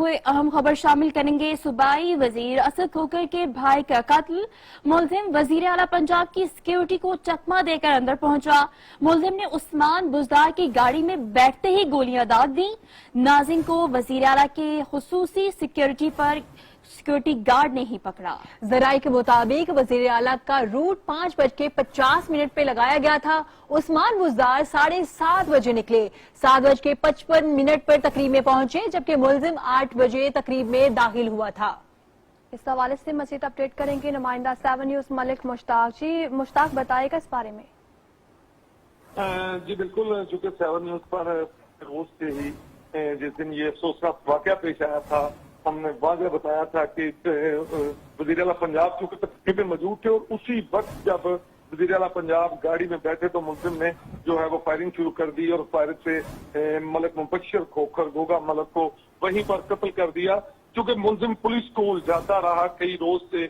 कोई अहम खबर शामिल करेंगे। सूबाई वजीर असद खोखर के भाई का कत्ल। मुलजिम वजीर आला पंजाब की सिक्योरिटी को चकमा देकर अंदर पहुंचा। मुलजिम ने उस्मान बुजदार की गाड़ी में बैठते ही गोलियां दाग दी। नाजिम को वजीर आला के खुसूसी सिक्योरिटी गार्ड ने ही पकड़ा। जराई के मुताबिक वजीर आला का रूट 5:50 पे लगाया गया था। उस्मान बुजदार 7:30 बजे निकले, 7:55 पर तकरीब में पहुंचे, जबकि मुलजिम 8 बजे तकरीब में दाखिल हुआ था। इस हवाले से मजीद अपडेट करेंगे नुमाइंदा 7 न्यूज मलिक मुश्ताक। जी मुश्ताक, बताएगा इस बारे में। जी बिल्कुल, चूंकि 7 न्यूज पर रोज से ही जिस दिन ये अफसोसनाक वाकया पेश आया था, हमने वाज़ेह बताया था कि वज़ीर आला पंजाब चूंकि तकरीब में मौजूद थे और उसी वक्त जब वज़ीर आला पंजाब गाड़ी में बैठे तो मुलजिम ने जो है वो फायरिंग शुरू कर दी और फायर से मलिक मुबश्शिर खोखर गोगा मलिक को वहीं पर कत्ल कर दिया। चूंकि मुलजिम पुलिस को उलझाता रहा कई रोज से,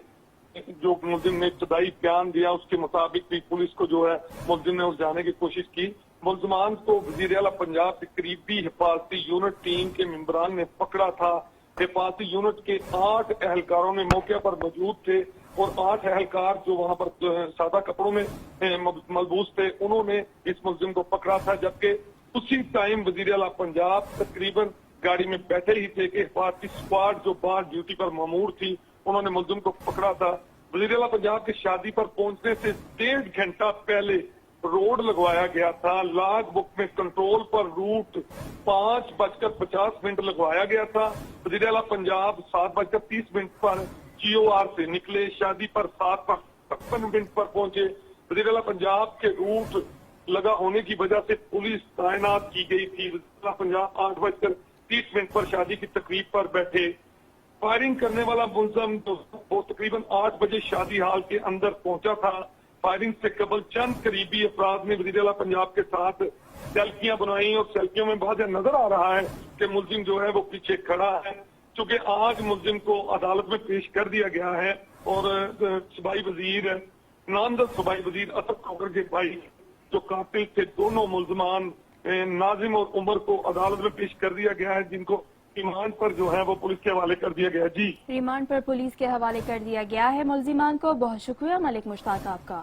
जो मुलजिम ने इब्तदाई बयान दिया उसके मुताबिक भी पुलिस को जो है मुलजिम ने उलझाने की कोशिश की। मुलजमान को वज़ीर आला पंजाब की करीबी हिफाजती यूनिट टीम के मेंबरान ने पकड़ा था। हिफाजती यूनिट के 8 एहलकारों ने मौके पर मौजूद थे और 8 एहलकार जो वहां पर सादा कपड़ों में मलबूस थे, उन्होंने इस मुलजिम को पकड़ा था। जबकि उसी टाइम वज़ीर आला पंजाब तकरीबन गाड़ी में बैठे ही थे कि हिफाजती स्क्वाड जो बाहर ड्यूटी पर मामूर थी, उन्होंने मुलजिम को पकड़ा था। वज़ीर आला पंजाब की शादी पर पहुंचने से 1.5 घंटा पहले रोड लगवाया गया था। लॉग बुक में कंट्रोल पर रूट 5:50 लगवाया गया था। वज़ीर आला पंजाब 7:30 पर GOR से निकले, शादी पर 7:55 पर पहुंचे। वज़ीर आला पंजाब के रूट लगा होने की वजह से पुलिस तैनात की गई थी। वज़ीर आला पंजाब 8:30 पर शादी की तकरीब पर बैठे। फायरिंग करने वाला मुलजिम वो तकरीबन 8 बजे शादी हाल के अंदर पहुंचा था। फायरिंग से कबल चंद करीबी अफराद ने वज़ीर आला पंजाब के साथ सेल्फियां बनाई और सेल्फियों में वाज़ेह नजर आ रहा है कि मुलजिम जो है वो पीछे खड़ा है। चूंकि आज मुलजिम को अदालत में पेश कर दिया गया है और सूबाई वजीर नामजद सूबाई वजीर असद खोखर के भाई जो कातिल थे, दोनों मुलजमान नाजिम और उमर को अदालत में पेश कर दिया गया है, जिनको रिमांड पर जो है वो पुलिस के हवाले कर दिया गया। जी रिमांड पर पुलिस के हवाले कर दिया गया है मुलजिमान को। बहुत शुक्रिया मलिक मुश्ताक आपका।